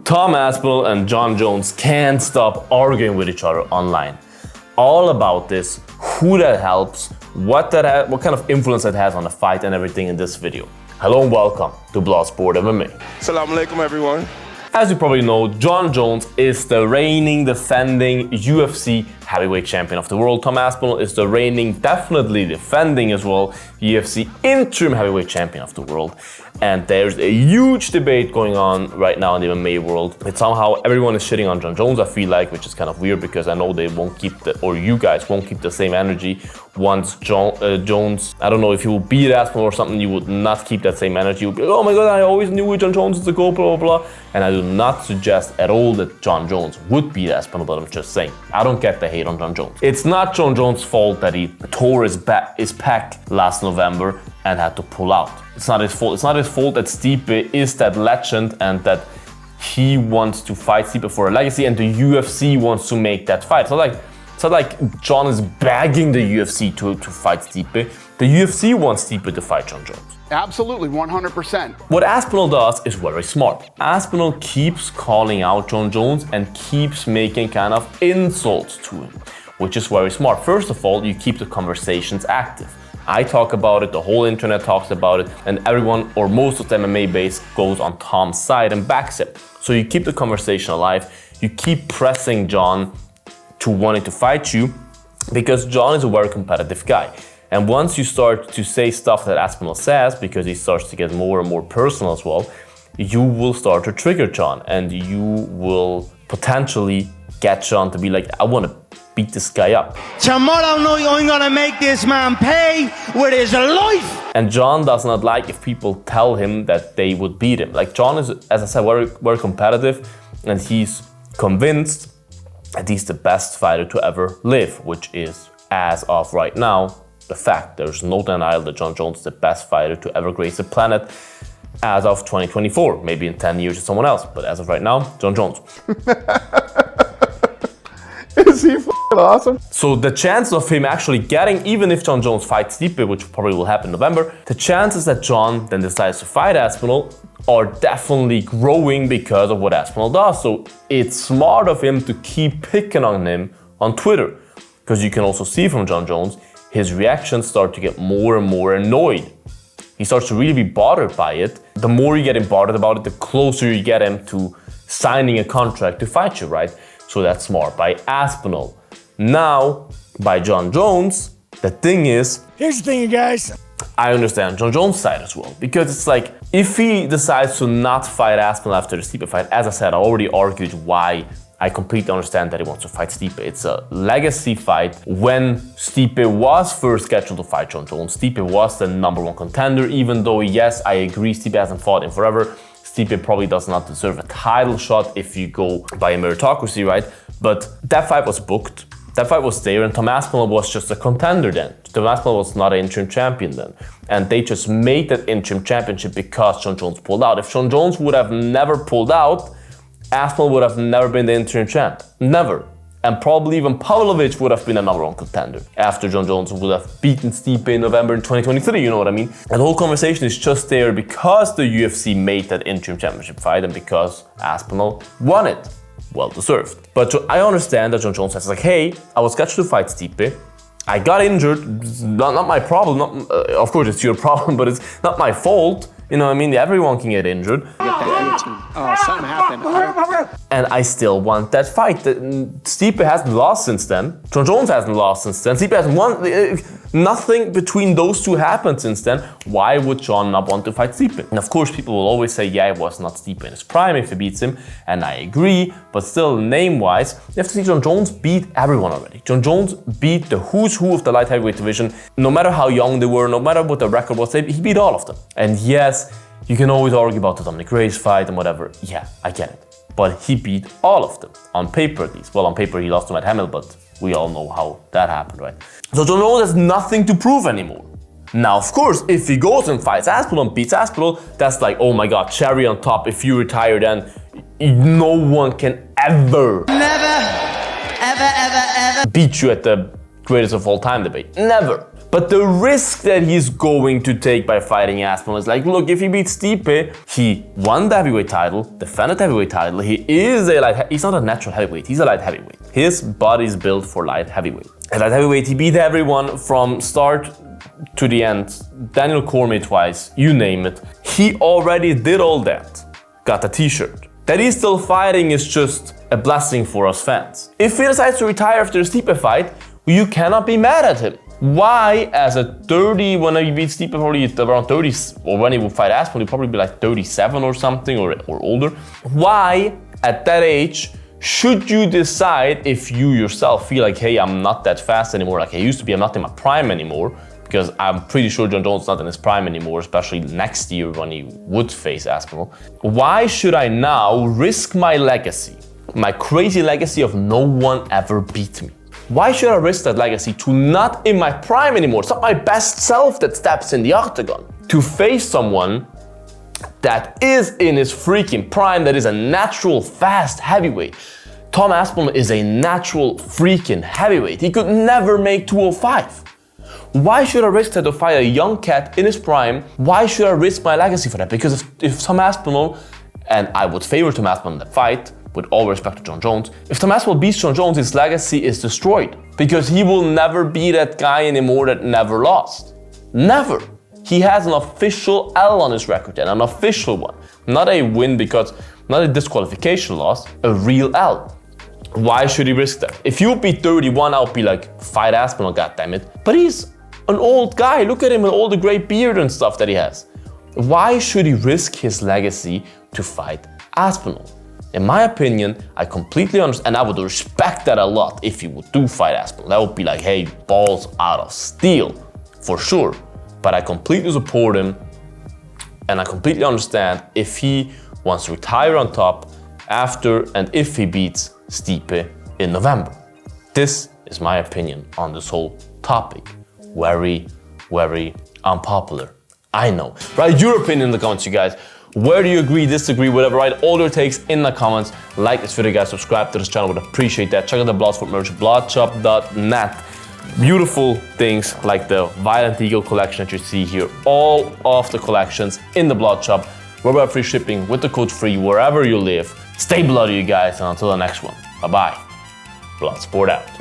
Tom Aspinall and Jon Jones can't stop arguing with each other online. All about this, who that helps, what kind of influence that has on the fight and everything in this video. Hello and welcome to Bloodsport MMA. Assalamu alaikum everyone. As you probably know, Jon Jones is the reigning, defending UFC Heavyweight Champion of the world. Tom Aspinall is the reigning, definitely defending as well, UFC Interim Heavyweight Champion of the world. And there's a huge debate going on right now in the MMA world. It's somehow everyone is shitting on Jon Jones, I feel like, which is kind of weird because I know they won't keep or you guys won't keep the same energy once Jones, I don't know if he will beat Aspinall or something, you would not keep that same energy. You would be like, oh my god, I always knew Jon Jones is the goal, blah, blah, blah. And I do not suggest at all that Jon Jones would beat Aspinall, but I'm just saying, I don't get the hate on Jon Jones. It's not Jon Jones' fault that he tore his pec last November and had to pull out. It's not his fault. It's not his fault that Stipe is that legend and that he wants to fight Stipe for a legacy and the UFC wants to make that fight. It's not like Jon is begging the UFC to fight Stipe. The UFC wants Stipe to fight Jon Jones. Absolutely, 100%. What Aspinall does is very smart. Aspinall keeps calling out Jon Jones and keeps making kind of insults to him, which is very smart. First of all, you keep the conversations active. I talk about it, the whole internet talks about it, and everyone or most of the MMA base goes on Tom's side and backs it. So you keep the conversation alive, you keep pressing Jon to wanting to fight you because Jon is a very competitive guy. And once you start to say stuff that Aspinall says, because he starts to get more and more personal as well, you will start to trigger Jon and you will potentially get Jon to be like, I want to beat this guy up. Tomorrow night I'm gonna make this man pay with his life. And Jon does not like if people tell him that they would beat him. Like Jon is, as I said, very competitive and he's convinced that he's the best fighter to ever live, which is, as of right now, the fact. There's no denial that Jon Jones is the best fighter to ever grace the planet as of 2024. Maybe in 10 years it's someone else, but as of right now, Jon Jones. Is he f***ing awesome? So the chances of him actually getting, even if Jon Jones fights Stipe, which probably will happen in November, the chances that Jon then decides to fight Aspinall are definitely growing because of what Aspinall does. So it's smart of him to keep picking on him on Twitter. Because you can also see from Jon Jones, his reactions start to get more and more annoyed. He starts to really be bothered by it. The more you get him bothered about it, the closer you get him to signing a contract to fight you, right? So that's smart by Aspinall. Now, by Jon Jones, the thing is... Here's the thing, you guys. I understand Jon Jones' side as well. Because it's like, if he decides to not fight Aspinall after the Stipe fight, as I said, I already argued why I completely understand that he wants to fight Stipe. It's a legacy fight. When Stipe was first scheduled to fight Jon Jones, Stipe was the #1 contender, even though, yes, I agree, Stipe hasn't fought in forever. Stipe probably does not deserve a title shot if you go by a meritocracy, right? But that fight was booked. That fight was there, and Tom Aspinall was just a contender then. Tom Aspinall was not an interim champion then. And they just made that interim championship because Jon Jones pulled out. If Jon Jones would have never pulled out, Aspinall would have never been the interim champ. Never. And probably even Pavlovich would have been a #1 contender after Jon Jones would have beaten Stipe in November in 2023, you know what I mean? And the whole conversation is just there because the UFC made that interim championship fight and because Aspinall won it. Well deserved. But I understand that Jon Jones says like, hey, I was scheduled to fight Stipe. I got injured, not my problem. Of course it's your problem, but it's not my fault. You know what I mean? Everyone can get injured. Something happened. And I still want that fight. Stipe hasn't lost since then. Jon Jones hasn't lost since then. Stipe hasn't won. Nothing between those two happened since then. Why would Jon not want to fight Stipe? And of course, people will always say, yeah, it was not Stipe in his prime if he beats him. And I agree. But still, name-wise, you have to see Jon Jones beat everyone already. Jon Jones beat the who's who of the light heavyweight division. No matter how young they were, no matter what the record was, he beat all of them. And yes, you can always argue about the Dominic Reyes fight and whatever. Yeah, I get it. But he beat all of them, on paper at least. Well, on paper he lost to Matt Hamill, but we all know how that happened, right? So Jon Jones has nothing to prove anymore. Now, of course, if he goes and fights Aspinall and beats Aspinall, that's like, oh my god, cherry on top. If you retire, then no one can ever beat you at the greatest of all time debate. Never. But the risk that he's going to take by fighting Aspinall is like, look, if he beats Stipe, he won the heavyweight title, defended the heavyweight title, he is he's not a natural heavyweight, he's a light heavyweight. His body's built for light heavyweight. At light heavyweight, he beat everyone from start to the end. Daniel Cormier twice, you name it. He already did all that. Got a t-shirt. That he's still fighting is just a blessing for us fans. If he decides to retire after the Stipe fight, you cannot be mad at him. Why, as a 30, when he beats Stipe, probably around 30, or when he will fight Aspinall, he'll probably be like 37 or something, or older. Why, at that age, should you decide if you yourself feel like, hey, I'm not that fast anymore, like I used to be, I'm not in my prime anymore, because I'm pretty sure Jon Jones is not in his prime anymore, especially next year when he would face Aspinall. Why should I now risk my legacy, my crazy legacy of no one ever beat me? Why should I risk that legacy to not in my prime anymore? It's not my best self that steps in the octagon. To face someone that is in his freaking prime, that is a natural fast heavyweight. Tom Aspinall is a natural freaking heavyweight. He could never make 205. Why should I risk that to fight a young cat in his prime? Why should I risk my legacy for that? Because if Tom Aspinall, and I would favor Tom Aspinall in the fight, with all respect to Jon Jones, if Tom Aspinall beats Jon Jones, his legacy is destroyed. Because he will never be that guy anymore that never lost. Never. He has an official L on his record, and an official one. Not a win because, not a disqualification loss, a real L. Why should he risk that? If you beat 31, I'll be like, fight Aspinall, goddammit. But he's an old guy. Look at him with all the great beard and stuff that he has. Why should he risk his legacy to fight Aspinall? In my opinion, I completely understand, and I would respect that a lot if he would do fight Aspinall. That would be like, hey, balls out of steel, for sure. But I completely support him, and I completely understand if he wants to retire on top after and if he beats Stipe in November. This is my opinion on this whole topic. Very, very unpopular. I know. Write your opinion in the comments, you guys. Where do you agree, disagree, whatever, write all your takes in the comments. Like this video, guys, subscribe to this channel, would appreciate that. Check out the Bloodsport merch, bloodshop.net. Beautiful things like the Violent Eagle collection that you see here. All of the collections in the Bloodshop. Worldwide free shipping with the code FREE wherever you live. Stay bloody, you guys, and until the next one. Bye-bye. Bloodsport out.